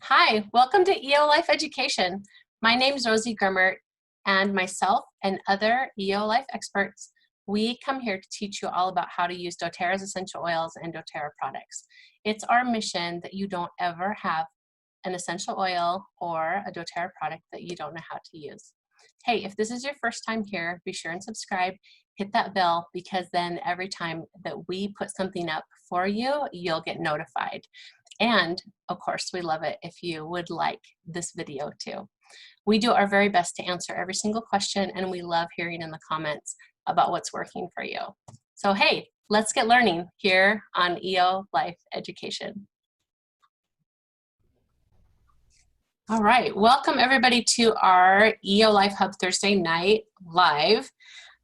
Hi, welcome to eoLIFE Education. My name is Rosie Grimmert, and myself and other eoLIFE experts, we come here to teach you all about how to use doTERRA's essential oils and doTERRA products. It's our mission that you don't ever have an essential oil or a doTERRA product that you don't know how to use. Hey, if this is your first time here, be sure and subscribe, hit that bell, because then every time that we put something up for you, you'll get notified. And of course, we love it if you would like this video too. We do our very best to answer every single question, and we love hearing in the comments about what's working for you. So hey, let's get learning here on eoLIFE Education. All right, welcome everybody to our eoLIFE Hub Thursday night live.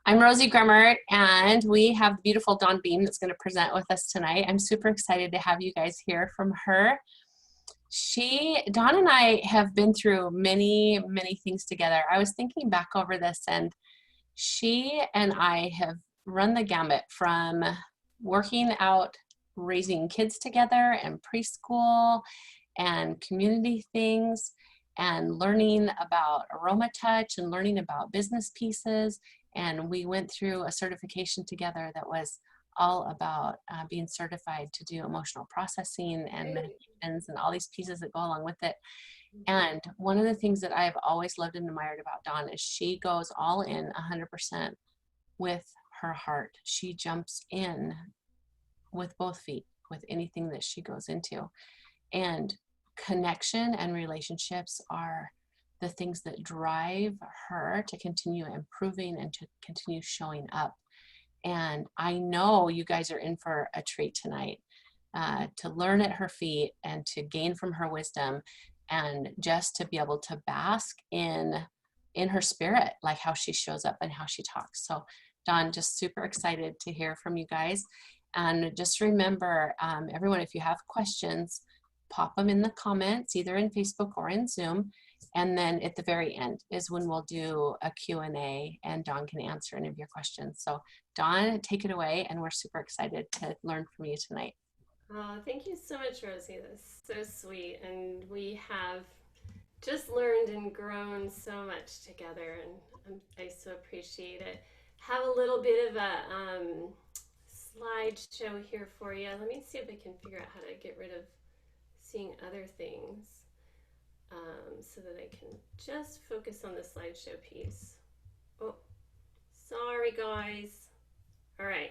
I'm Rosie Grimmert, and we have the beautiful Dawn Beam that's going to present with us tonight. I'm super excited to have you guys hear from her. Dawn and I have been through many, many things together. I was thinking back over this, and she and I have run the gamut from working out, raising kids together and preschool and community things, and learning about Aromatouch and learning about business pieces. And we went through a certification together that was all about being certified to do emotional processing and meditations and all these pieces that go along with it. And one of the things that I've always loved and admired about Dawn is she goes all in 100% with her heart. She jumps in with both feet with anything that she goes into. And connection and relationships are the things that drive her to continue improving and to continue showing up. And I know you guys are in for a treat tonight to learn at her feet and to gain from her wisdom, and just to be able to bask in her spirit, like how she shows up and how she talks. So Dawn, just super excited to hear from you guys. And just remember, everyone, if you have questions, pop them in the comments, either in Facebook or in Zoom. And then at the very end is when we'll do a Q&A, and Dawn can answer any of your questions. So Dawn, take it away, and we're super excited to learn from you tonight. Oh, thank you so much, Rosie. That's so sweet. And we have just learned and grown so much together, and I so appreciate it. Have a little bit of a slideshow here for you. Let me see if I can figure out how to get rid of seeing other things so that I can just focus on the slideshow piece. Oh, sorry, guys. All right.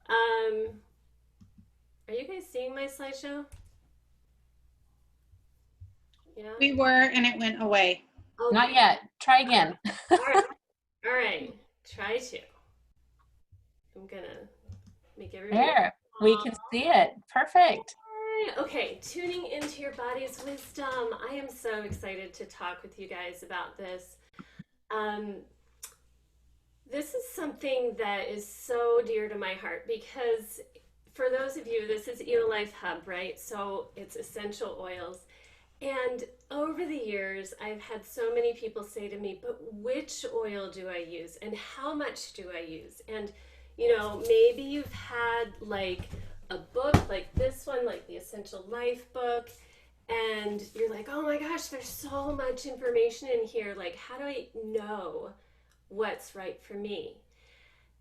Um, are you guys seeing my slideshow? Yeah. We were, and it went away. Not Okay. yet. Try again. All right. All right. Try to. I'm gonna make everybody. There, we can see it. Perfect. Okay, tuning into your body's wisdom. I am so excited to talk with you guys about this. Um, this is something that is so dear to my heart because for those of you, this is eoLIFE Hub, right? So it's essential oils. And over the years, I've had so many people say to me, but which oil do I use and how much do I use? And, you know, maybe you've had like a book like this one, like the Essential Life book, and you're like, oh my gosh, there's so much information in here. Like, how do I know what's right for me?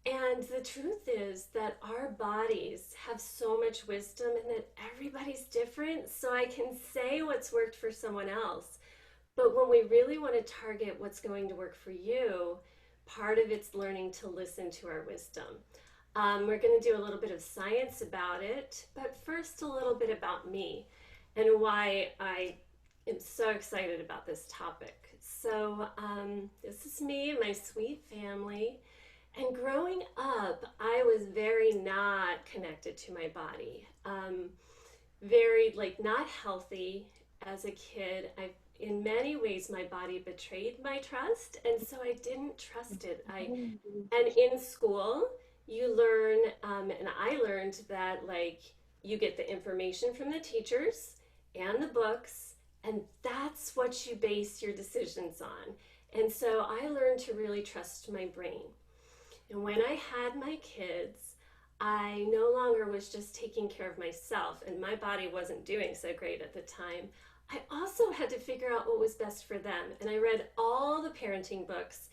And the truth is that our bodies have so much wisdom and that everybody's different. So I can say what's worked for someone else. But when we really want to target what's going to work for you, part of it's learning to listen to our wisdom. We're going to do a little bit of science about it, but first a little bit about me and why I am so excited about this topic. So this is me and my sweet family. And growing up, I was very not connected to my body. Very like not healthy as a kid. In many ways, my body betrayed my trust, and so I didn't trust it. And in school, you learn, and I learned that like you get the information from the teachers and the books, and that's what you base your decisions on. And so I learned to really trust my brain. And when I had my kids, I no longer was just taking care of myself, and my body wasn't doing so great at the time. I also had to figure out what was best for them. And I read all the parenting books,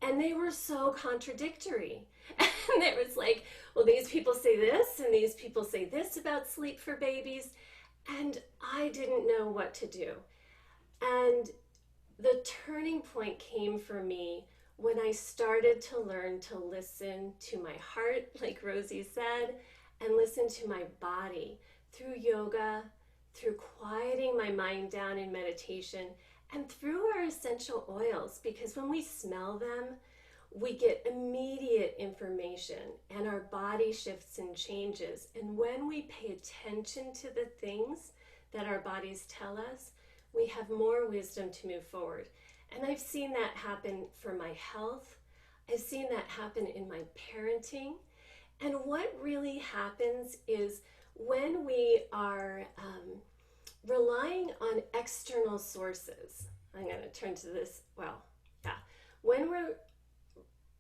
and they were so contradictory. And it was like, well, these people say this, and these people say this about sleep for babies. And I didn't know what to do. And the turning point came for me when I started to learn to listen to my heart, like Rosie said, and listen to my body through yoga, through quieting my mind down in meditation, and through our essential oils, because when we smell them, we get immediate information and our body shifts and changes. And when we pay attention to the things that our bodies tell us, we have more wisdom to move forward. And I've seen that happen for my health. I've seen that happen in my parenting. And what really happens is when we are relying on external sources, I'm going to turn to this, when we're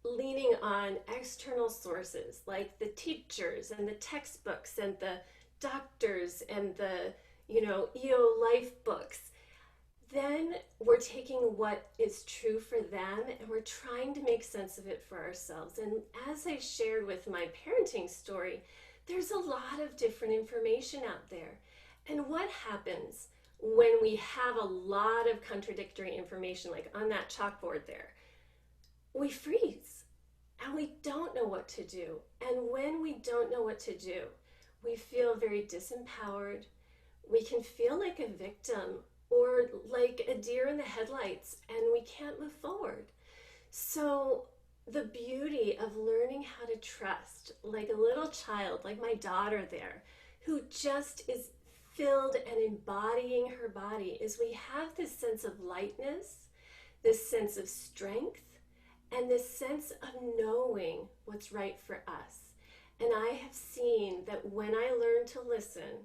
leaning on external sources like the teachers and the textbooks and the doctors and the, eoLIFE books, then we're taking what is true for them and we're trying to make sense of it for ourselves. And as I shared with my parenting story, there's a lot of different information out there. And what happens when we have a lot of contradictory information, like on that chalkboard there? We freeze and we don't know what to do. And when we don't know what to do, we feel very disempowered. We can feel like a victim or like a deer in the headlights, and we can't move forward. So the beauty of learning how to trust, like a little child, like my daughter there, who just is filled and embodying her body, is we have this sense of lightness, this sense of strength, and this sense of knowing what's right for us. And I have seen that when I learn to listen,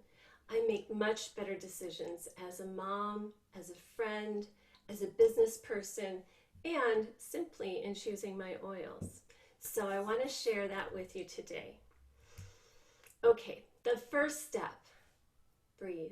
I make much better decisions as a mom, as a friend, as a business person, and simply in choosing my oils. So I want to share that with you today. Okay, the first step, breathe.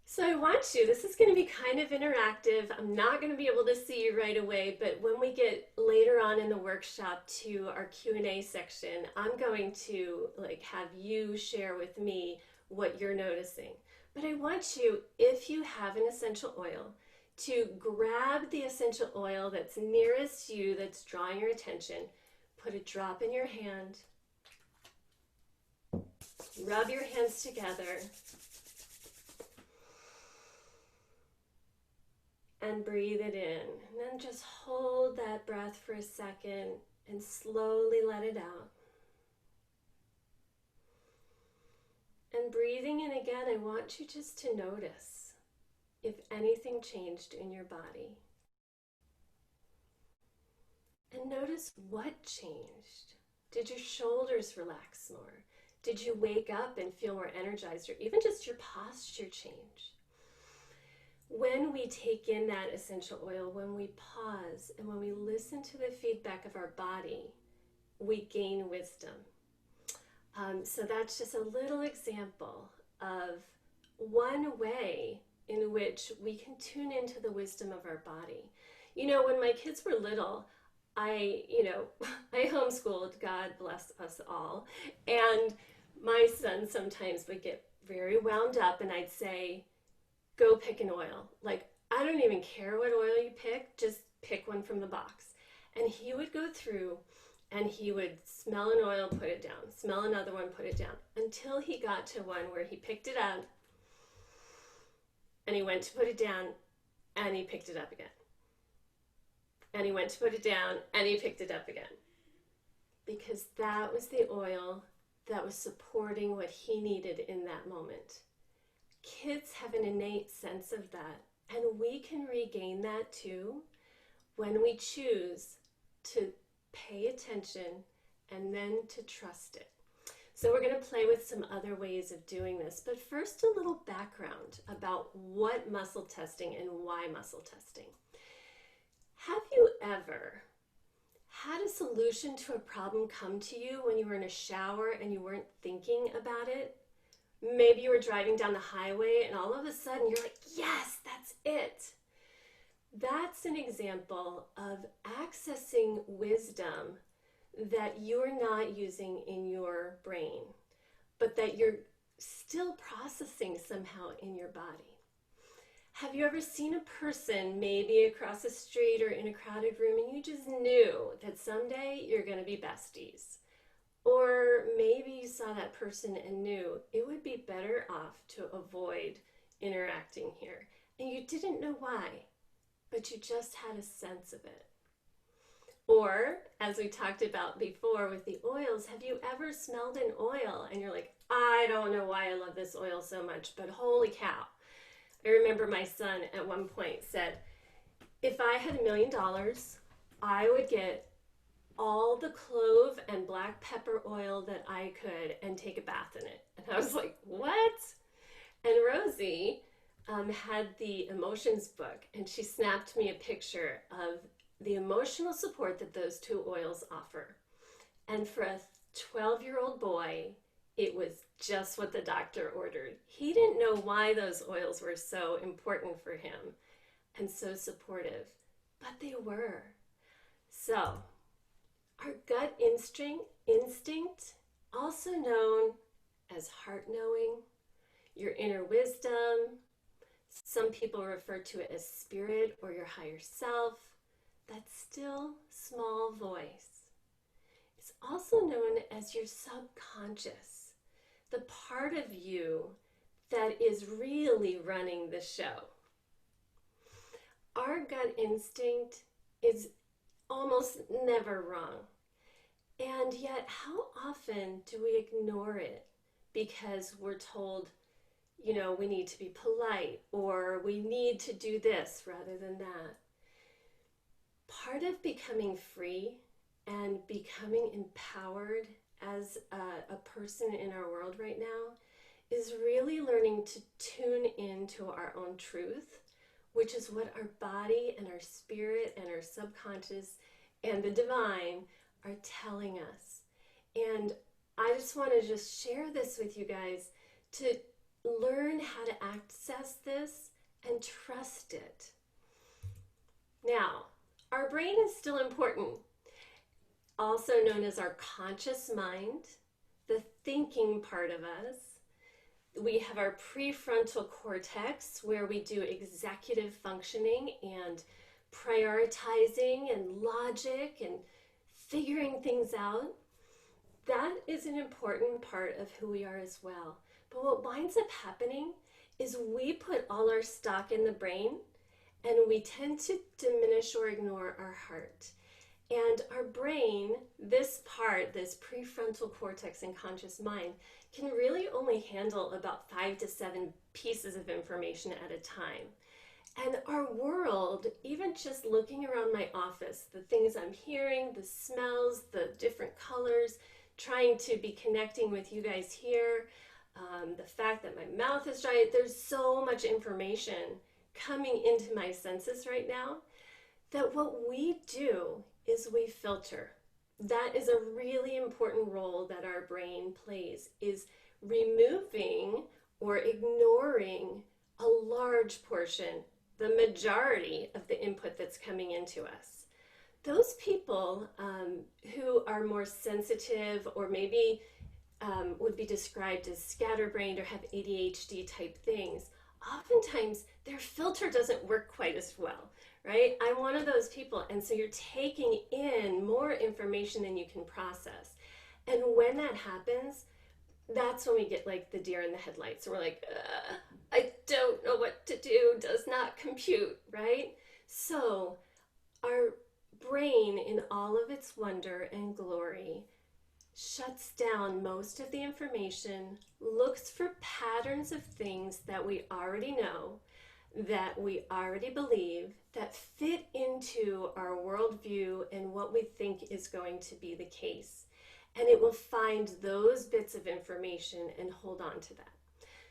So I want you, this is going to be kind of interactive. I'm not going to be able to see you right away, but when we get later on in the workshop to our Q&A section, I'm going to have you share with me what you're noticing. But I want you, if you have an essential oil, to grab the essential oil that's nearest you, that's drawing your attention, put a drop in your hand, rub your hands together, and breathe it in. And then just hold that breath for a second and slowly let it out. And breathing in again, I want you just to notice if anything changed in your body. And notice what changed. Did your shoulders relax more? Did you wake up and feel more energized, or even just your posture change? When we take in that essential oil, when we pause and when we listen to the feedback of our body, we gain wisdom. So that's just a little example of one way in which we can tune into the wisdom of our body. When my kids were little, I homeschooled, God bless us all, and my son sometimes would get very wound up and I'd say, go pick an oil. I don't even care what oil you pick, just pick one from the box. And he would go through and he would smell an oil, put it down, smell another one, put it down, until he got to one where he picked it up and he went to put it down and he picked it up again. And he went to put it down and he picked it up again. Because that was the oil that was supporting what he needed in that moment. Kids have an innate sense of that, and we can regain that too when we choose to pay attention and then to trust it. So we're going to play with some other ways of doing this, but first a little background about what muscle testing and why muscle testing. Have you ever had a solution to a problem come to you when you were in a shower and you weren't thinking about it? Maybe you were driving down the highway and all of a sudden you're like, yes, that's it. That's an example of accessing wisdom that you're not using in your brain, but that you're still processing somehow in your body. Have you ever seen a person maybe across the street or in a crowded room and you just knew that someday you're going to be besties? Or maybe you saw that person and knew it would be better off to avoid interacting here. And you didn't know why, but you just had a sense of it. Or, as we talked about before with the oils, have you ever smelled an oil and you're like, I don't know why I love this oil so much, but holy cow. I remember my son at one point said, if I had $1 million, I would get all the clove and black pepper oil that I could and take a bath in it. And I was like, what? And Rosie had the emotions book, and she snapped me a picture of the emotional support that those two oils offer. And for a 12-year-old boy, it was just what the doctor ordered. He didn't know why those oils were so important for him and so supportive, but they were. So, our gut instinct, also known as heart knowing, your inner wisdom, some people refer to it as spirit or your higher self, that still small voice. It's also known as your subconscious, the part of you that is really running the show. Our gut instinct is almost never wrong. And yet, how often do we ignore it because we're told, you know, we need to be polite or we need to do this rather than that? Part of becoming free and becoming empowered as a person in our world right now is really learning to tune into our own truth, which is what our body and our spirit and our subconscious and the divine are telling us. And I just want to share this with you guys to learn how to access this and trust it. Now, our brain is still important, also known as our conscious mind, the thinking part of us. We have our prefrontal cortex, where we do executive functioning and prioritizing and logic and figuring things out. That is an important part of who we are as well. But what winds up happening is we put all our stock in the brain and we tend to diminish or ignore our heart. And our brain, this part, this prefrontal cortex and conscious mind, can really only handle about 5 to 7 pieces of information at a time. And our world, even just looking around my office, the things I'm hearing, the smells, the different colors, trying to be connecting with you guys here, the fact that my mouth is dry, there's so much information coming into my senses right now that what we do is we filter. That is a really important role that our brain plays, is removing or ignoring a large portion, the majority of the input that's coming into us. Those people who are more sensitive or maybe would be described as scatterbrained or have ADHD type things, oftentimes their filter doesn't work quite as well, right? I'm one of those people, and so you're taking in more information than you can process. And when that happens, that's when we get like the deer in the headlights. And we're like, I don't know what to do, does not compute, right? So our brain, in all of its wonder and glory, shuts down most of the information, looks for patterns of things that we already know, that we already believe, that fit into our worldview and what we think is going to be the case. And it will find those bits of information and hold on to that.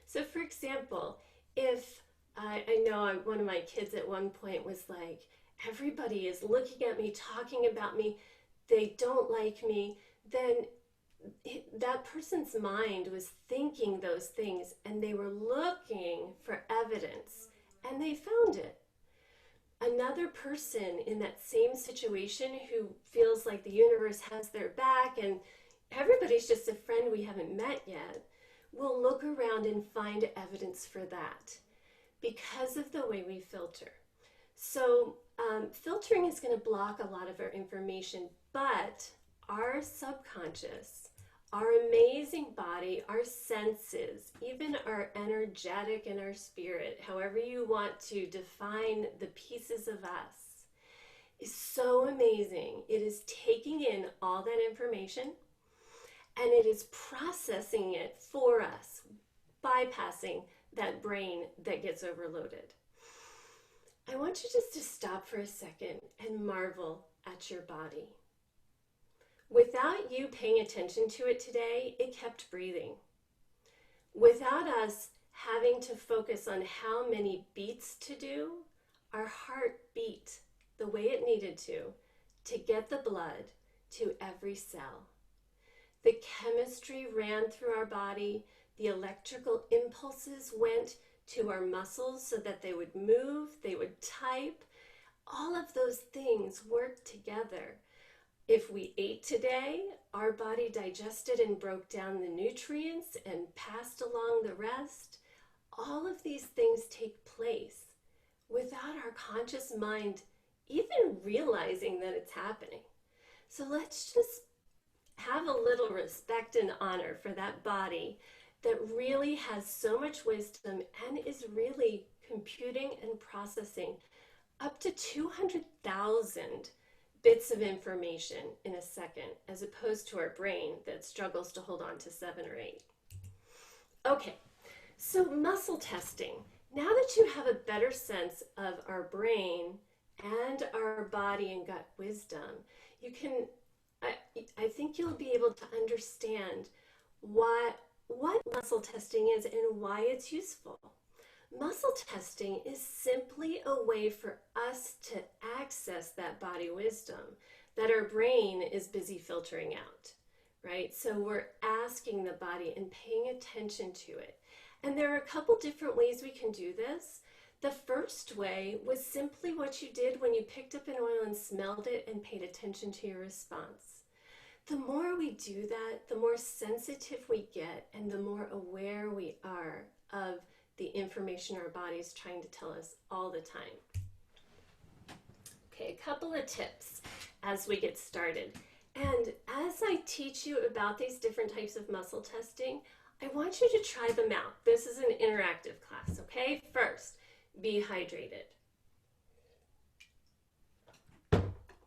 So for example, if I know one of my kids at one point was like, everybody is looking at me, talking about me, they don't like me, then that person's mind was thinking those things, and they were looking for evidence, and they found it. Another person in that same situation who feels like the universe has their back and everybody's just a friend we haven't met yet will look around and find evidence for that because of the way we filter. So filtering is going to block a lot of our information, but our subconscious, our amazing body, our senses, even our energetic and our spirit, however you want to define the pieces of us, is so amazing. It is taking in all that information and it is processing it for us, bypassing that brain that gets overloaded. I want you just to stop for a second and marvel at your body. Without you paying attention to it today, it kept breathing. Without us having to focus on how many beats to do, our heart beat the way it needed to get the blood to every cell. The chemistry ran through our body, the electrical impulses went to our muscles so that they would move, they would type. All of those things worked together. If we ate today, our body digested and broke down the nutrients and passed along the rest. All of these things take place without our conscious mind even realizing that it's happening. So let's just have a little respect and honor for that body that really has so much wisdom and is really computing and processing up to 200,000 bits of information in a second, as opposed to our brain that struggles to hold on to 7 or 8. Okay, so muscle testing. Now that you have a better sense of our brain and our body and gut wisdom, you can, I think you'll be able to understand what muscle testing is and why it's useful. Muscle testing is simply a way for us to access that body wisdom that our brain is busy filtering out, right? So we're asking the body and paying attention to it. And there are a couple different ways we can do this. The first way was simply what you did when you picked up an oil and smelled it and paid attention to your response. The more we do that, the more sensitive we get and the more aware we are of the information our body is trying to tell us all the time. Okay, a couple of tips as we get started. And as I teach you about these different types of muscle testing, I want you to try them out. This is an interactive class, okay? First, be hydrated.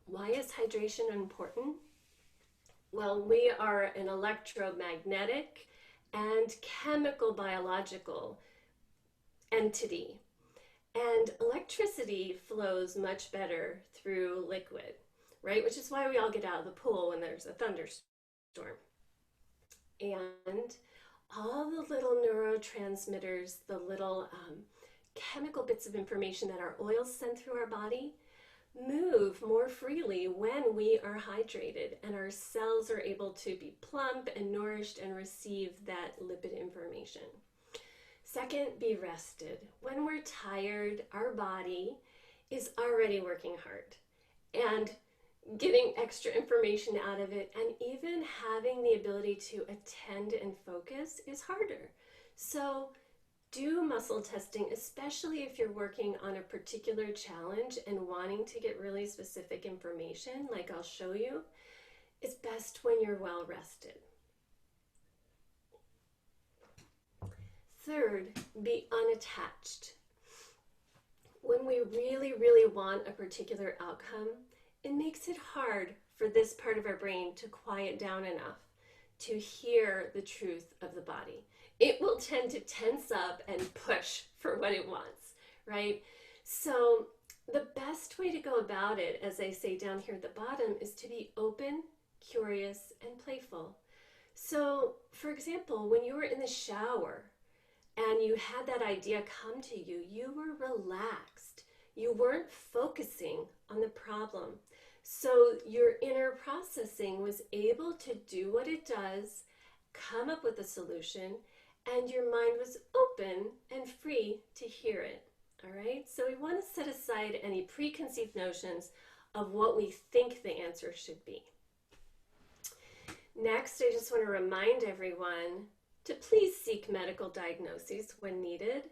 Why is hydration important? Well, we are an electromagnetic and chemical biological entity, and electricity flows much better through liquid, right? Which is why we all get out of the pool when there's a thunderstorm. And all the little neurotransmitters, the little chemical bits of information that our oils send through our body move more freely when we are hydrated and our cells are able to be plump and nourished and receive that lipid information. Second, be rested. When we're tired, our body is already working hard and getting extra information out of it, and even having the ability to attend and focus is harder. So do muscle testing, especially if you're working on a particular challenge and wanting to get really specific information, like I'll show you. It's best when you're well rested. Third, be unattached. When we really, really want a particular outcome, it makes it hard for this part of our brain to quiet down enough to hear the truth of the body. It will tend to tense up and push for what it wants, right? So the best way to go about it, as I say down here at the bottom, is to be open, curious, and playful. So, for example, when you were in the shower and you had that idea come to you, you were relaxed. You weren't focusing on the problem. So your inner processing was able to do what it does, come up with a solution, and your mind was open and free to hear it. All right, so we want to set aside any preconceived notions of what we think the answer should be. Next, I just want to remind everyone to please seek medical diagnoses when needed.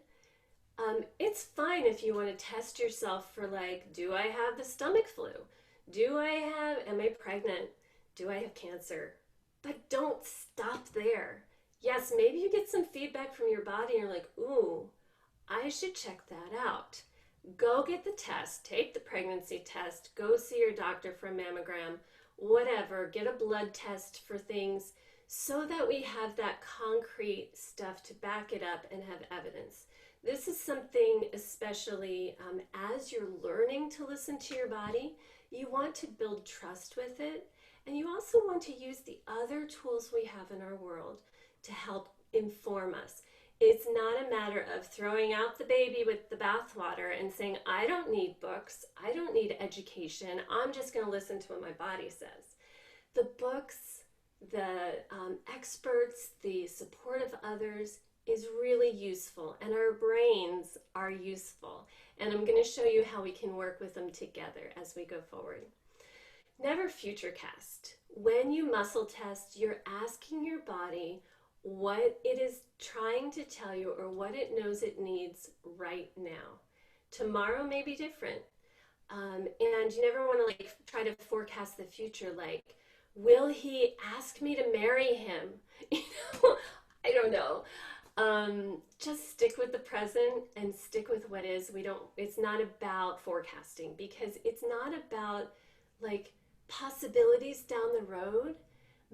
It's fine if you want to test yourself for, like, do I have the stomach flu? Am I pregnant? Do I have cancer? But don't stop there. Yes, maybe you get some feedback from your body and you're like, ooh, I should check that out. Go get the test, take the pregnancy test, go see your doctor for a mammogram, whatever, get a blood test for things so that we have that concrete stuff to back it up and have evidence. This is something especially as you're learning to listen to your body, you want to build trust with it, and you also want to use the other tools we have in our world to help inform us. It's not a matter of throwing out the baby with the bathwater and saying, I don't need books, I don't need education, I'm just going to listen to what my body says. The books, the experts, the support of others is really useful, and our brains are useful. And I'm going to show you how we can work with them together as we go forward. Never futurecast. When you muscle test, you're asking your body what it is trying to tell you or what it knows it needs right now. Tomorrow may be different. And you never want to like try to forecast the future, like, will he ask me to marry him? You know, I don't know. Just stick with the present and stick with what is. It's not about forecasting, because it's not about like possibilities down the road.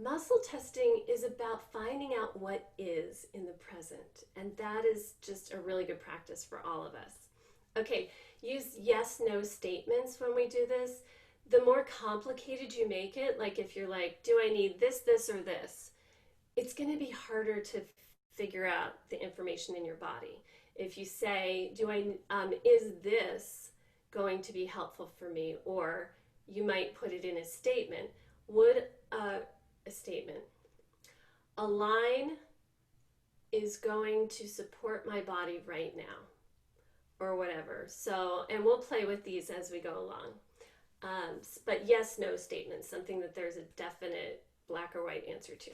Muscle testing is about finding out what is in the present, and that is just a really good practice for all of us. Okay, use yes, no statements when we do this. The more complicated you make it, like if you're like, do I need this, this, or this? It's going to be harder to figure out the information in your body. If you say, is this going to be helpful for me? Or you might put it in a statement. Would a statement, a line is going to support my body right now, or whatever. So, and we'll play with these as we go along. But yes, no statements, something that there's a definite black or white answer to.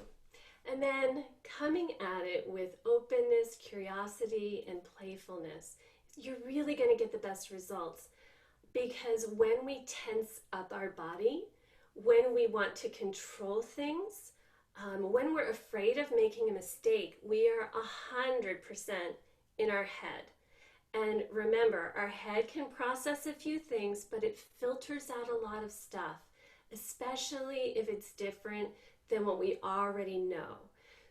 And then coming at it with openness, curiosity, and playfulness, you're really going to get the best results. Because when we tense up our body, when we want to control things, when we're afraid of making a mistake, we are 100% in our head. And remember, our head can process a few things, but it filters out a lot of stuff, especially if it's different than what we already know.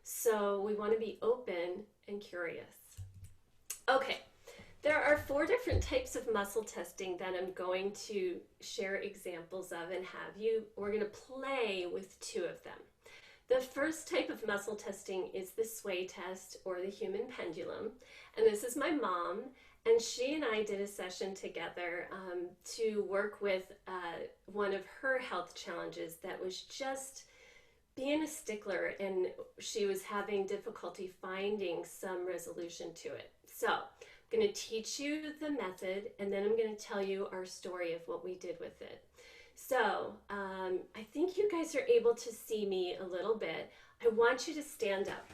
So we want to be open and curious. Okay, there are 4 different types of muscle testing that I'm going to share examples of and we're going to play with 2 of them. The first type of muscle testing is the sway test, or the human pendulum. And this is my mom, and she and I did a session together to work with one of her health challenges that was just being a stickler, and she was having difficulty finding some resolution to it. So I'm going to teach you the method, and then I'm going to tell you our story of what we did with it. So I think you guys are able to see me a little bit. I want you to stand up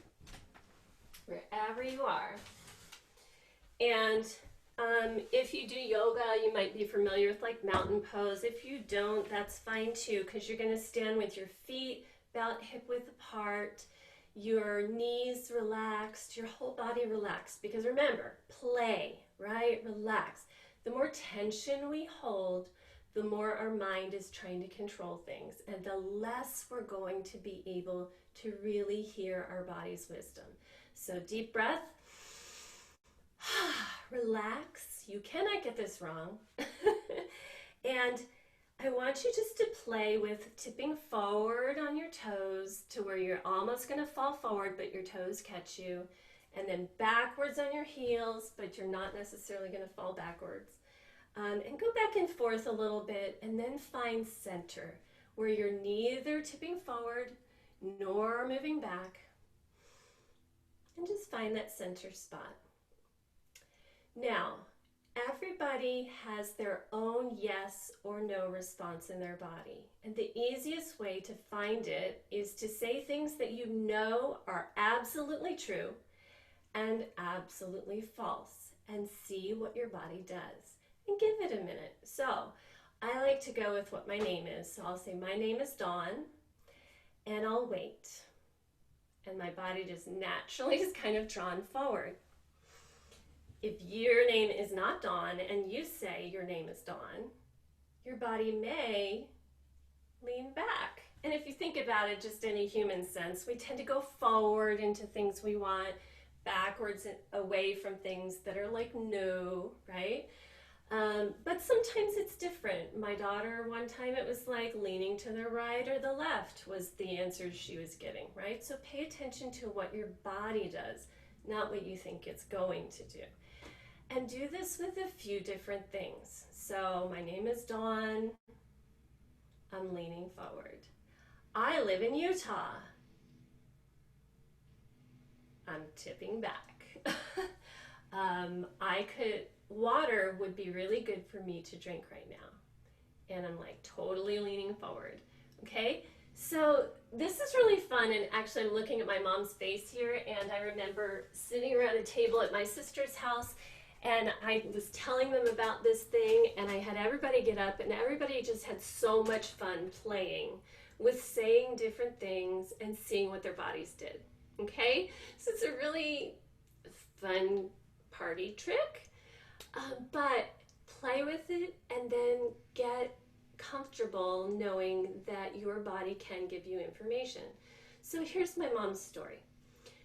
wherever you are. And if you do yoga, you might be familiar with like mountain pose. If you don't, that's fine too, because you're going to stand with your feet about hip width apart, your knees relaxed, your whole body relaxed. Because remember, play, right? Relax. The more tension we hold, the more our mind is trying to control things, and the less we're going to be able to really hear our body's wisdom. So deep breath, relax. You cannot get this wrong. And I want you just to play with tipping forward on your toes to where you're almost going to fall forward, but your toes catch you. And then backwards on your heels, but you're not necessarily going to fall backwards. And go back and forth a little bit, and then find center, where you're neither tipping forward nor moving back. And just find that center spot. Now, everybody has their own yes or no response in their body. And the easiest way to find it is to say things that you know are absolutely true and absolutely false, and see what your body does. And give it a minute. So I like to go with what my name is. So I'll say, my name is Dawn, and I'll wait. And my body just naturally is kind of drawn forward. If your name is not Dawn and you say your name is Dawn, your body may lean back. And if you think about it just in a human sense, we tend to go forward into things we want, backwards and away from things that are like no, right? But sometimes it's different. My daughter, one time it was like leaning to the right or the left was the answer she was getting, right? So pay attention to what your body does, not what you think it's going to do. And do this with a few different things. So my name is Dawn. I'm leaning forward. I live in Utah. I'm tipping back. Water would be really good for me to drink right now. And I'm like totally leaning forward. Okay? So this is really fun, and actually I'm looking at my mom's face here, and I remember sitting around a table at my sister's house, and I was telling them about this thing, and I had everybody get up, and everybody just had so much fun playing with saying different things and seeing what their bodies did. Okay? So it's a really fun party trick, but play with it and then get comfortable knowing that your body can give you information. So here's my mom's story.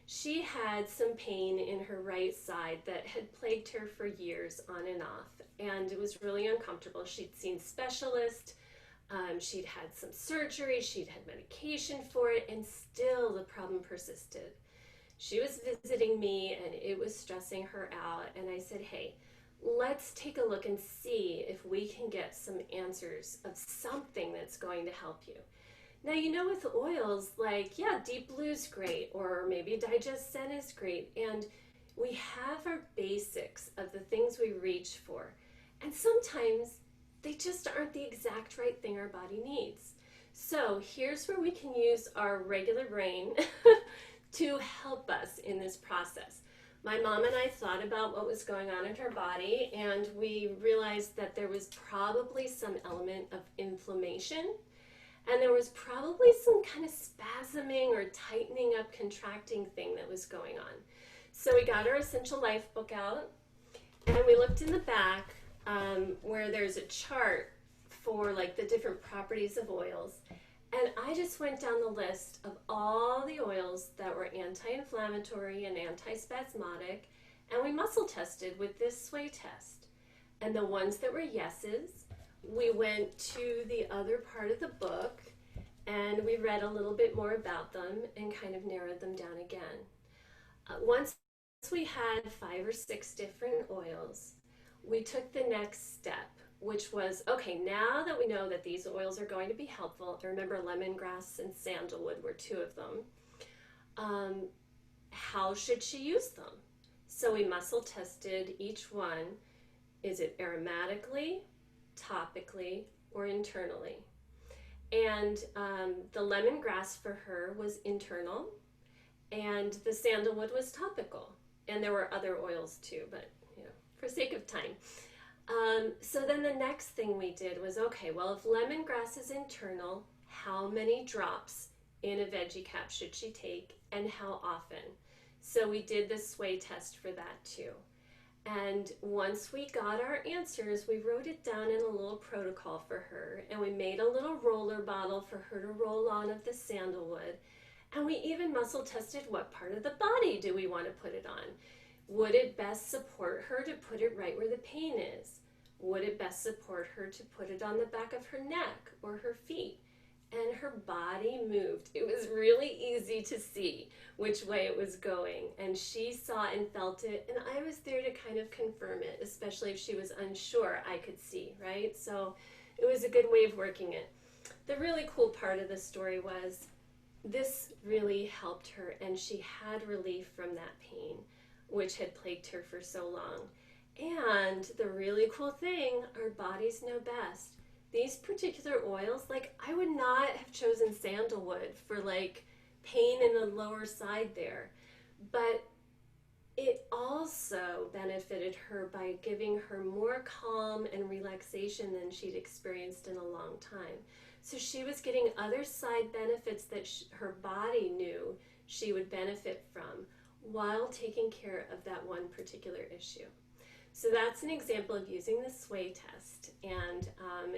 She had some pain in her right side that had plagued her for years on and off, and it was really uncomfortable. She'd seen specialists, she'd had some surgery, she'd had medication for it, and still the problem persisted. She was visiting me and it was stressing her out, and I said, hey, let's take a look and see if we can get some answers of something that's going to help you. Now, you know, with oils, like, yeah, Deep Blue's great, or maybe Digest Zen is great, and we have our basics of the things we reach for, and sometimes they just aren't the exact right thing our body needs. So here's where we can use our regular brain to help us in this process. My mom and I thought about what was going on in her body, and we realized that there was probably some element of inflammation, and there was probably some kind of spasming or tightening up, contracting thing that was going on. So we got our Essential Life book out, and we looked in the back where there's a chart for like the different properties of oils. And I just went down the list of all the oils that were anti-inflammatory and anti-spasmodic, and we muscle tested with this sway test. And the ones that were yeses, we went to the other part of the book and we read a little bit more about them and kind of narrowed them down again. Once we had 5 or 6 different oils, we took the next step, which was, okay, now that we know that these oils are going to be helpful, remember lemongrass and sandalwood were 2 of them, how should she use them? So we muscle tested each one. Is it aromatically, topically, or internally? And the lemongrass for her was internal, and the sandalwood was topical. And there were other oils too, but you know, for sake of time. So then the next thing we did was, okay, well, if lemongrass is internal, how many drops in a veggie cap should she take, and how often? So we did the sway test for that too. And once we got our answers, we wrote it down in a little protocol for her, and we made a little roller bottle for her to roll on of the sandalwood. And we even muscle tested what part of the body do we want to put it on. Would it best support her to put it right where the pain is? Would it best support her to put it on the back of her neck or her feet? and her body moved. It was really easy to see which way it was going, and she saw and felt it, and I was there to kind of confirm it, especially if she was unsure. I could see, right? So it was a good way of working it. The really cool part of the story was this really helped her, and she had relief from that pain, which had plagued her for so long. And the really cool thing, our bodies know best. These particular oils, like I would not have chosen sandalwood for like pain in the lower side there, but it also benefited her by giving her more calm and relaxation than she'd experienced in a long time. So she was getting other side benefits that her body knew she would benefit from while taking care of that one particular issue. So that's an example of using the sway test, and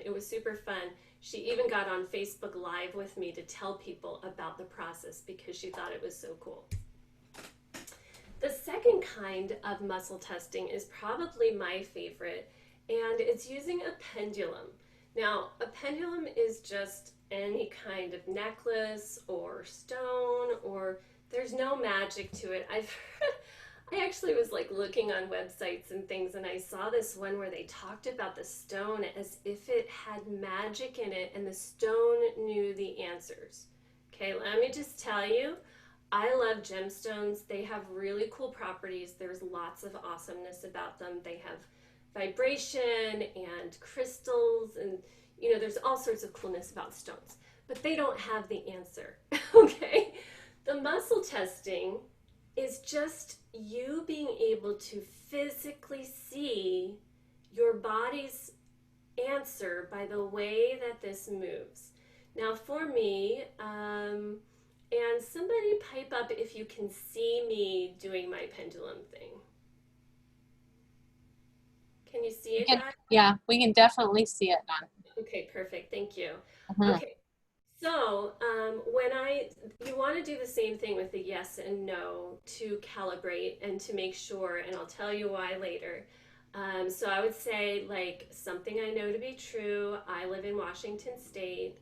it was super fun. She even got on Facebook Live with me to tell people about the process because she thought it was so cool. The second kind of muscle testing is probably my favorite, and it's using a pendulum. Now, a pendulum is just any kind of necklace or stone, or there's no magic to it. I actually was like looking on websites and things, and I saw this one where they talked about the stone as if it had magic in it and the stone knew the answers. Okay, let me just tell you, I love gemstones. They have really cool properties. There's lots of awesomeness about them. They have vibration and crystals, and you know, there's all sorts of coolness about stones, but they don't have the answer. Okay, the muscle testing is just you being able to physically see your body's answer by the way that this moves. Now for me, and somebody pipe up if you can see me doing my pendulum thing. Can you see it, guys? Yeah, we can definitely see it, Dawn. Okay, perfect. Thank you. Mhm. Okay, so you want to do the same thing with the yes and no to calibrate and to make sure, and I'll tell you why later. So I would say like something I know to be true. I live in Washington State,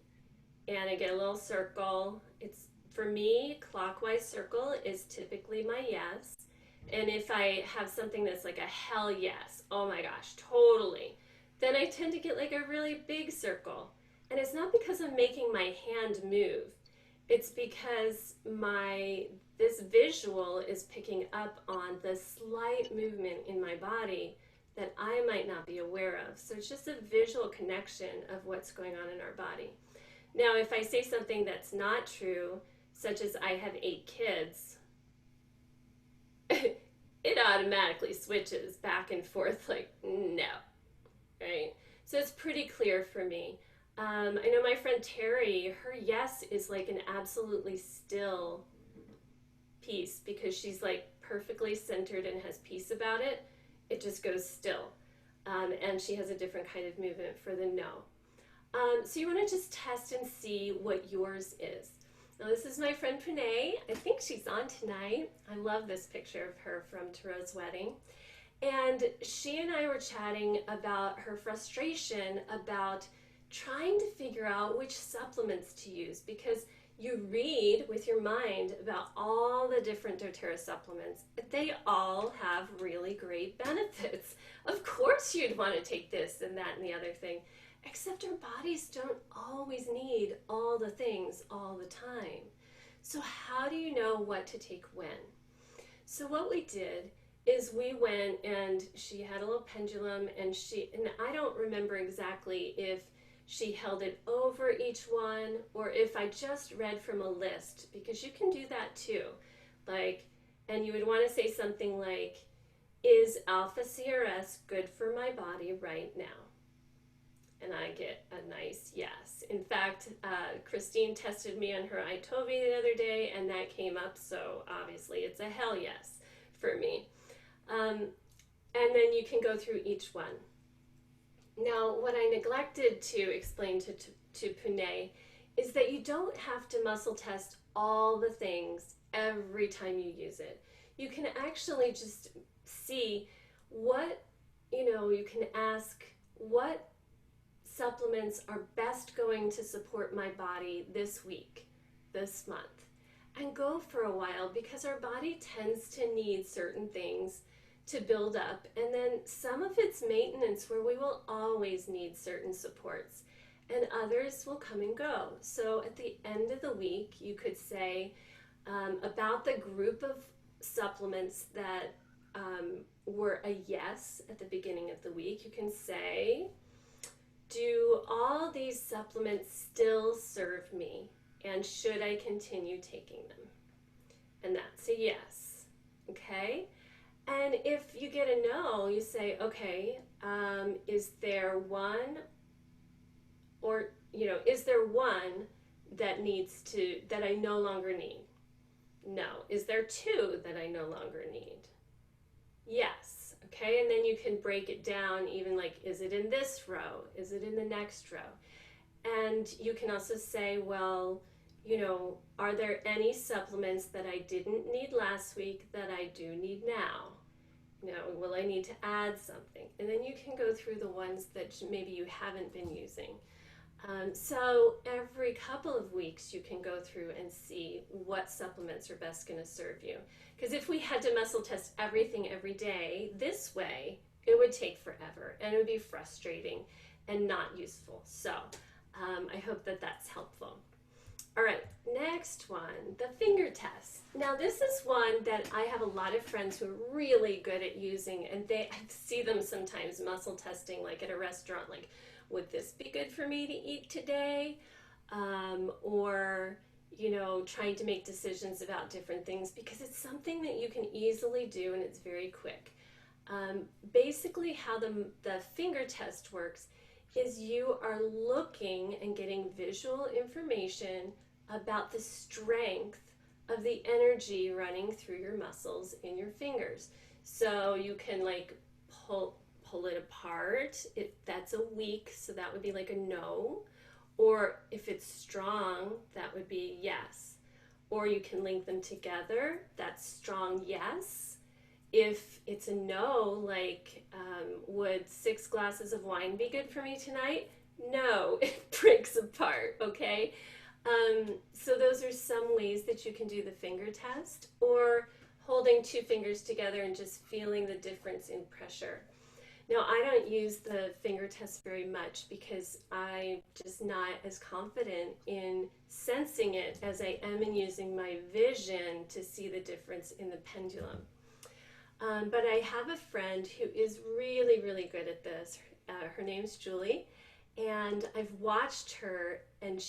and I get a little circle. It's for me, clockwise circle is typically my yes. And if I have something that's like a hell yes, oh my gosh, totally, then I tend to get like a really big circle. And it's not because I'm making my hand move. It's because this visual is picking up on the slight movement in my body that I might not be aware of. So it's just a visual connection of what's going on in our body. Now, if I say something that's not true, such as I have 8 kids, it automatically switches back and forth like, no, right? So it's pretty clear for me. I know my friend Terry, her yes is like an absolutely still piece because she's like perfectly centered and has peace about it. It just goes still. And she has a different kind of movement for the no. So you want to just test and see what yours is. Now this is my friend Renee. I think she's on tonight. I love this picture of her from Taro's wedding. And she and I were chatting about her frustration about trying to figure out which supplements to use, because you read with your mind about all the different doTERRA supplements. They all have really great benefits. Of course you'd want to take this and that and the other thing. Except our bodies don't always need all the things all the time. So how do you know what to take when? So what we did is we went, and she had a little pendulum, and I don't remember exactly if she held it over each one or if I just read from a list, because you can do that too. Like, and you would want to say something like, is alpha CRS good for my body right now? And I get a nice yes. In fact, Christine tested me on her iTovi the other day, and that came up, so obviously it's a hell yes for me. And then you can go through each one. Now, what I neglected to explain to Pune is that you don't have to muscle test all the things every time you use it. You can actually just see what, you can ask what supplements are best going to support my body this week, this month. And go for a while, because our body tends to need certain things to build up, and then some of it's maintenance where we will always need certain supports, and others will come and go. So at the end of the week, you could say about the group of supplements that were a yes at the beginning of the week, you can say, do all these supplements still serve me? And should I continue taking them? And that's a yes, okay? And if you get a no, you say, okay, is there one, or, is there one that that I no longer need? No. Is there two that I no longer need? Yes, okay? And then you can break it down, even like, is it in this row? Is it in the next row? And you can also say, well, are there any supplements that I didn't need last week that I do need now? Will I need to add something? And then you can go through the ones that maybe you haven't been using. So every couple of weeks you can go through and see what supplements are best going to serve you. Because if we had to muscle test everything every day this way, it would take forever and it would be frustrating and not useful. So I hope that that's helpful. All right, next one, the finger test. Now this is one that I have a lot of friends who are really good at using, and I see them sometimes muscle testing, like at a restaurant, like, would this be good for me to eat today? Or, trying to make decisions about different things, because it's something that you can easily do and it's very quick. Basically how the finger test works is you are looking and getting visual information about the strength of the energy running through your muscles in your fingers. So you can like pull it apart. If that's a weak, so that would be like a no. Or if it's strong, that would be yes. Or you can link them together. That's strong yes. If it's a no, like would 6 glasses of wine be good for me tonight? No, it breaks apart, okay? So those are some ways that you can do the finger test, or holding 2 fingers together and just feeling the difference in pressure. Now, I don't use the finger test very much because I'm just not as confident in sensing it as I am in using my vision to see the difference in the pendulum. But I have a friend who is really, really good at this. Her name's Julie, and I've watched her, and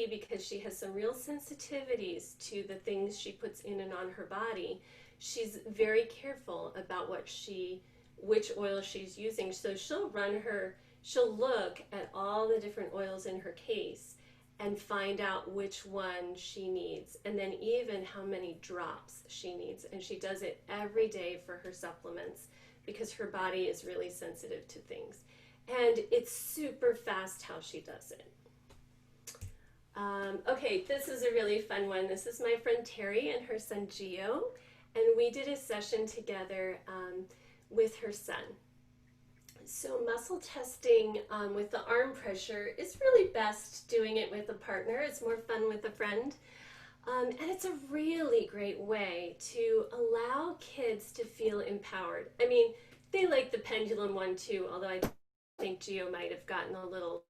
because she has some real sensitivities to the things she puts in and on her body, she's very careful about which oil she's using. So she'll look at all the different oils in her case and find out which one she needs, and then even how many drops she needs. And she does it every day for her supplements because her body is really sensitive to things. And it's super fast how she does it. Okay, this is a really fun one. This is my friend Terry and her son Gio, and we did a session together with her son. So muscle testing with the arm pressure is really best doing it with a partner. It's more fun with a friend. And it's a really great way to allow kids to feel empowered. I mean, they like the pendulum one too, although I think Gio might have gotten a little,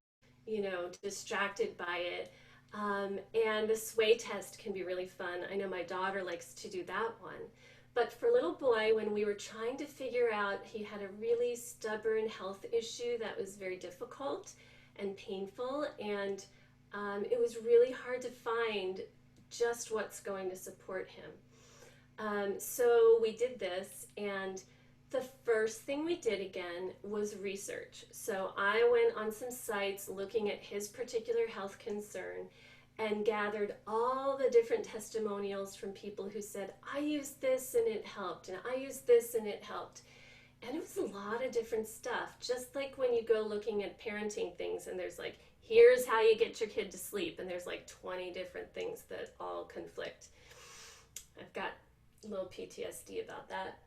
distracted by it. And the sway test can be really fun. I know my daughter likes to do that one. But for little boy, when we were trying to figure out, he had a really stubborn health issue that was very difficult and painful, and it was really hard to find just what's going to support him. So we did this, and the first thing we did again was research. So I went on some sites looking at his particular health concern and gathered all the different testimonials from people who said, I used this and it helped, and I used this and it helped. And it was a lot of different stuff, just like when you go looking at parenting things and there's like, here's how you get your kid to sleep, and there's like 20 different things that all conflict. I've got a little PTSD about that.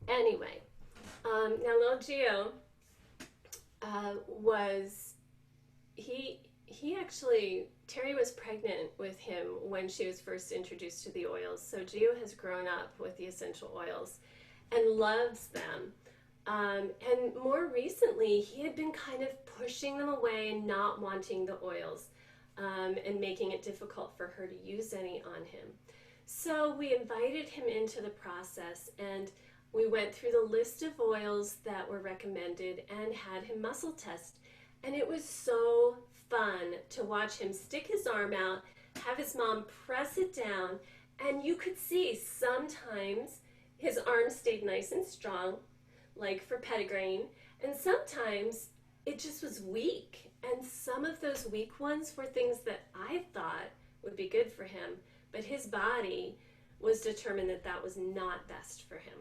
Anyway, now little Gio was he actually, Terry was pregnant with him when she was first introduced to the oils. So Gio has grown up with the essential oils and loves them. And more recently, he had been kind of pushing them away and not wanting the oils, and making it difficult for her to use any on him. So we invited him into the process, and we went through the list of oils that were recommended and had him muscle test. And it was so fun to watch him stick his arm out, have his mom press it down, and you could see sometimes his arm stayed nice and strong, like for petitgrain, and sometimes it just was weak. And some of those weak ones were things that I thought would be good for him, but his body was determined that that was not best for him.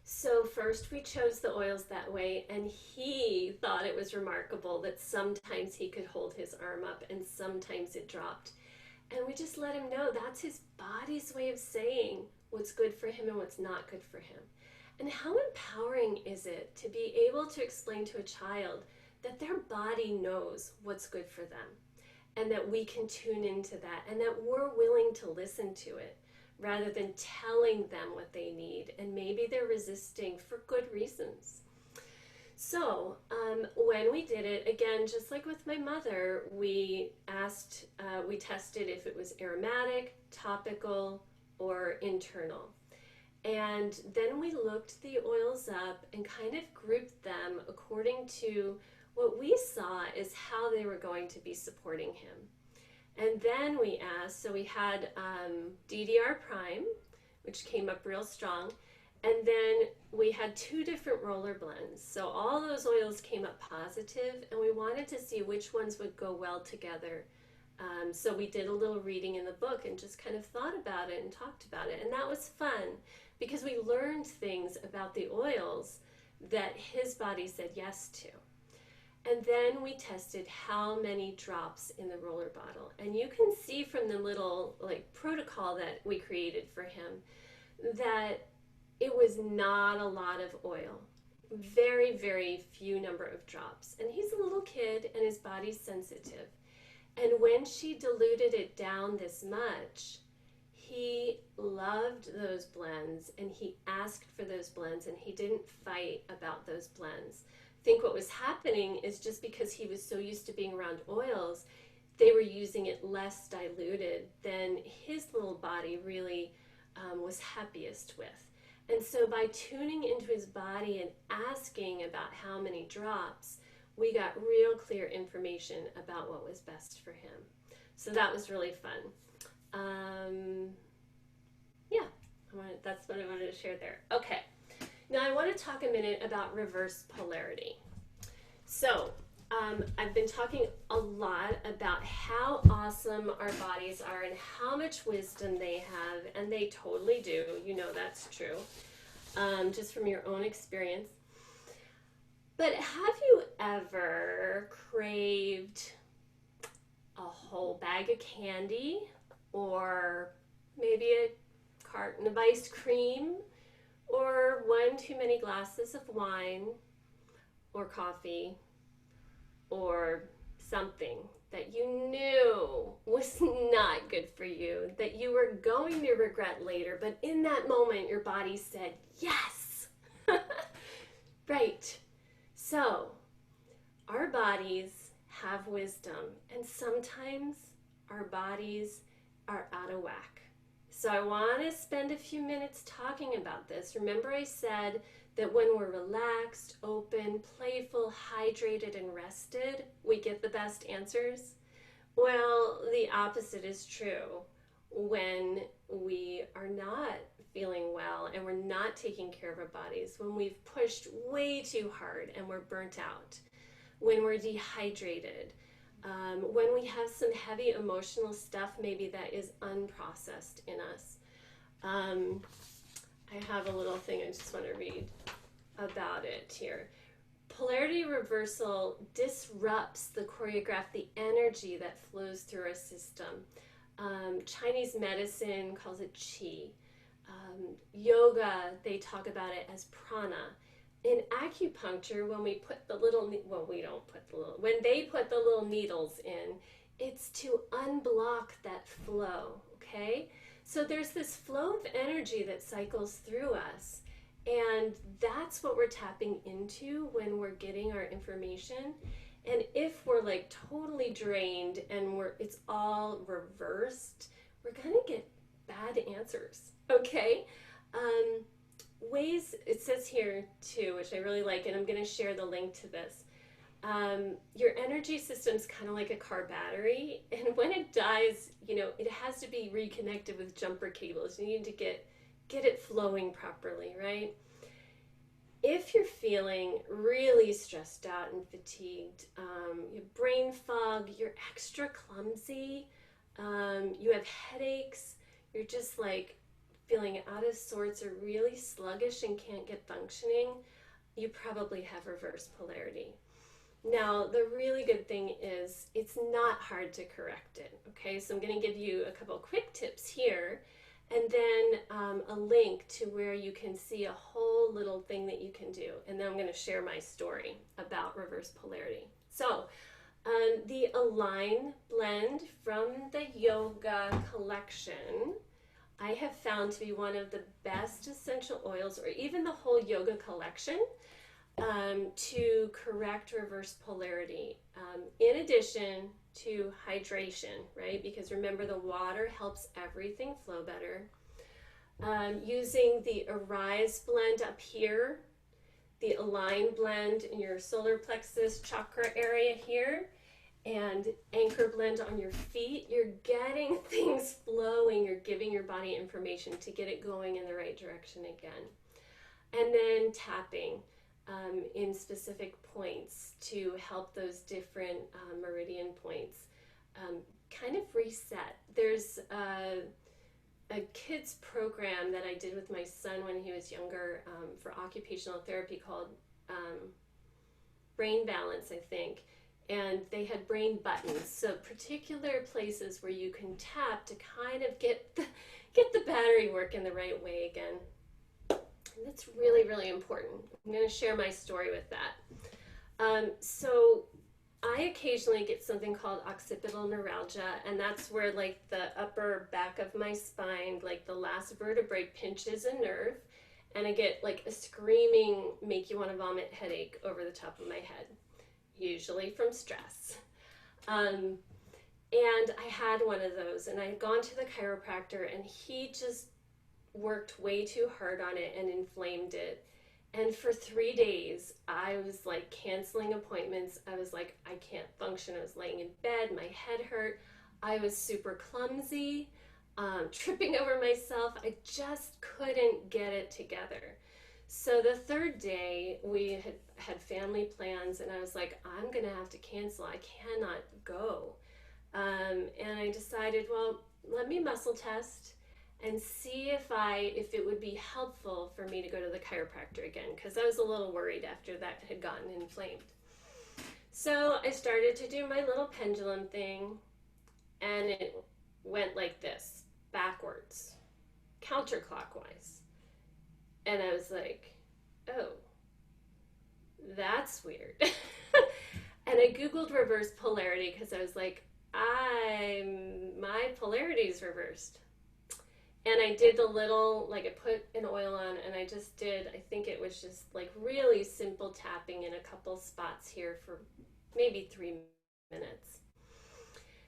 So first we chose the oils that way, and he thought it was remarkable that sometimes he could hold his arm up and sometimes it dropped. And we just let him know that's his body's way of saying what's good for him and what's not good for him. And how empowering is it to be able to explain to a child that their body knows what's good for them, and that we can tune into that, and that we're willing to listen to it rather than telling them what they need, and maybe they're resisting for good reasons. So when we did it, again, just like with my mother, we tested if it was aromatic, topical, or internal. And then we looked the oils up and kind of grouped them according to what we saw is how they were going to be supporting him. And then we asked, so we had DDR Prime, which came up real strong, and then we had 2 different roller blends. So all those oils came up positive, and we wanted to see which ones would go well together. So we did a little reading in the book and just kind of thought about it and talked about it. And that was fun because we learned things about the oils that his body said yes to. And then we tested how many drops in the roller bottle. And you can see from the little protocol that we created for him that it was not a lot of oil. Very, very few number of drops. And he's a little kid and his body's sensitive. And when she diluted it down this much, he loved those blends and he asked for those blends and he didn't fight about those blends. I think what was happening is just because he was so used to being around oils, they were using it less diluted than his little body really was happiest with. And so by tuning into his body and asking about how many drops, we got real clear information about what was best for him. So that was really fun. That's what I wanted to share there. Okay, now I want to talk a minute about reverse polarity. So I've been talking a lot about how awesome our bodies are and how much wisdom they have, and they totally do. You know that's true, just from your own experience. But have you ever craved a whole bag of candy, or maybe a carton of ice cream, or one too many glasses of wine or coffee, or something that you knew was not good for you, that you were going to regret later, but in that moment your body said yes? Right. So our bodies have wisdom, and sometimes our bodies are out of whack. So I want to spend a few minutes talking about this. Remember I said that when we're relaxed, open, playful, hydrated, and rested, we get the best answers? Well, the opposite is true when we are not feeling well and we're not taking care of our bodies, when we've pushed way too hard and we're burnt out, when we're dehydrated, when we have some heavy emotional stuff maybe that is unprocessed in us. I have a little thing I just want to read about it here. Polarity reversal disrupts the choreograph, the energy that flows through our system. Chinese medicine calls it qi. Yoga, they talk about it as prana. in acupuncture, when we put the little, well, we don't put the little, when they put the little needles in, it's to unblock that flow, okay? So there's this flow of energy that cycles through us. And that's what we're tapping into when we're getting our information. And if we're like totally drained and it's all reversed, we're gonna get bad answers, okay? Ways, it says here too, which I really like, and I'm gonna share the link to this. Your energy system's kind of like a car battery, and when it dies, it has to be reconnected with jumper cables. You need to get it flowing properly, right? If you're feeling really stressed out and fatigued, you have brain fog, you're extra clumsy, you have headaches, you're just like feeling out of sorts or really sluggish and can't get functioning, you probably have reverse polarity. Now, the really good thing is it's not hard to correct it, okay? So I'm going to give you a couple quick tips here, and then a link to where you can see a whole little thing that you can do. And then I'm going to share my story about reverse polarity. So the Align blend from the Yoga collection, I have found to be one of the best essential oils, or even the whole yoga collection, to correct reverse polarity, in addition to hydration, right? Because remember, the water helps everything flow better. Using the Arise blend up here, the Align blend in your solar plexus chakra area here, and Anchor blend on your feet, you're getting things flowing, you're giving your body information to get it going in the right direction again. And then tapping in specific points to help those different meridian points kind of reset. There's a kids program that I did with my son when he was younger for occupational therapy called Brain Balance, I think. And they had brain buttons, so particular places where you can tap to kind of get the battery working the right way again. And that's really, really important. I'm going to share my story with that. So I occasionally get something called occipital neuralgia, and that's where like the upper back of my spine, like the last vertebrae, pinches a nerve, and I get like a screaming, make you want to vomit headache over the top of my head, usually from stress. And I had one of those, and I had gone to the chiropractor, and he just worked way too hard on it and inflamed it. And for 3 days, I was like canceling appointments. I was like, I can't function. I was laying in bed. My head hurt. I was super clumsy, tripping over myself. I just couldn't get it together. So the third day, we had family plans, and I was like, I'm going to have to cancel. I cannot go. And I decided, well, let me muscle test and see if it would be helpful for me to go to the chiropractor again, because I was a little worried after that had gotten inflamed. So I started to do my little pendulum thing, and it went like this, backwards, counterclockwise. And I was like, oh, that's weird. And I Googled reverse polarity because I was like, my polarity is reversed. And I did the little, like I put an oil on, and I just did, I think it was just like really simple tapping in a couple spots here for maybe 3 minutes.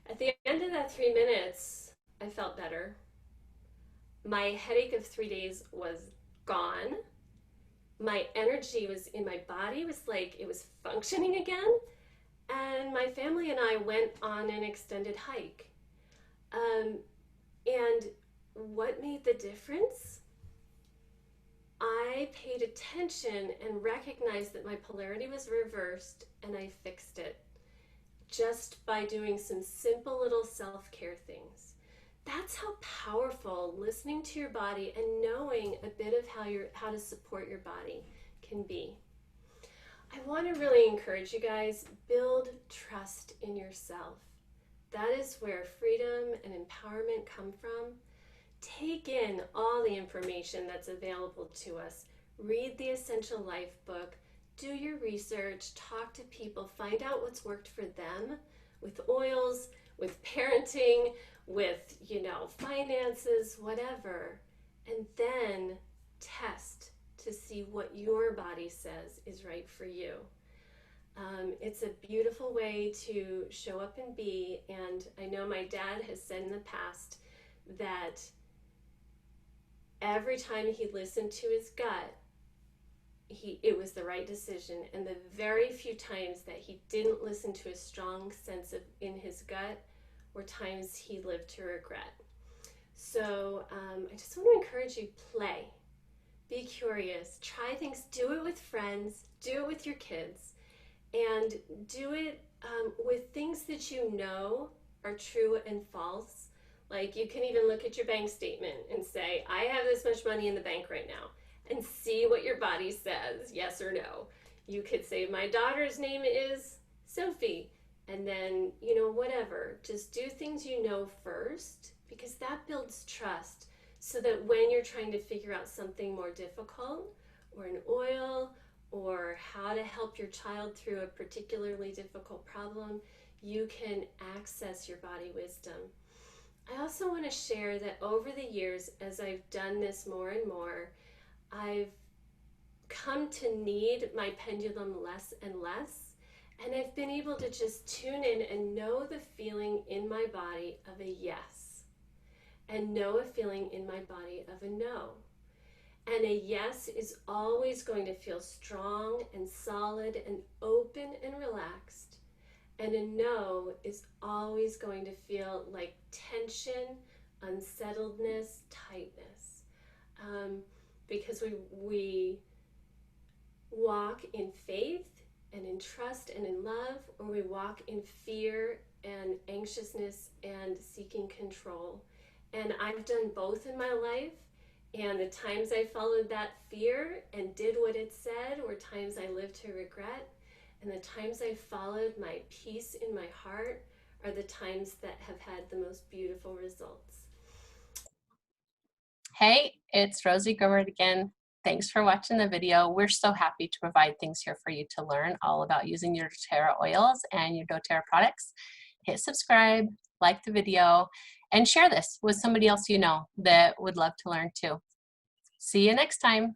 At the end of that 3 minutes, I felt better. My headache of 3 days was gone. My energy was in my body, was like it was functioning again. And my family and I went on an extended hike. And what made the difference? I paid attention and recognized that my polarity was reversed, and I fixed it just by doing some simple little self-care things. That's how powerful listening to your body and knowing a bit of how to support your body can be. I want to really encourage you guys, build trust in yourself. That is where freedom and empowerment come from. Take in all the information that's available to us. read the Essential Life book, do your research, talk to people, find out what's worked for them with oils, with parenting, with, finances, whatever, and then test to see what your body says is right for you. It's a beautiful way to show up and be, and I know my dad has said in the past that every time he listened to his gut, it was the right decision, and the very few times that he didn't listen to a strong sense in his gut were times he lived to regret. So I just want to encourage you, play, be curious, try things, do it with friends, do it with your kids, and do it with things that you know are true and false. Like, you can even look at your bank statement and say, I have this much money in the bank right now, and see what your body says, yes or no. You could say, my daughter's name is Sophie, and then, whatever. Just do things you know first, because that builds trust, so that when you're trying to figure out something more difficult, or an oil, or how to help your child through a particularly difficult problem, you can access your body wisdom. I also want to share that over the years, as I've done this more and more, I've come to need my pendulum less and less, and I've been able to just tune in and know the feeling in my body of a yes, and know a feeling in my body of a no. And a yes is always going to feel strong and solid and open and relaxed. And a no is always going to feel like tension, unsettledness, tightness. Because we walk in faith and in trust and in love, or we walk in fear and anxiousness and seeking control. And I've done both in my life. And the times I followed that fear and did what it said were times I lived to regret. And the times I followed my peace in my heart are the times that have had the most beautiful results. Hey, it's Rosie Grimmert again. Thanks for watching the video. We're so happy to provide things here for you to learn all about using your doTERRA oils and your doTERRA products. Hit subscribe, like the video, and share this with somebody else you know that would love to learn too. See you next time.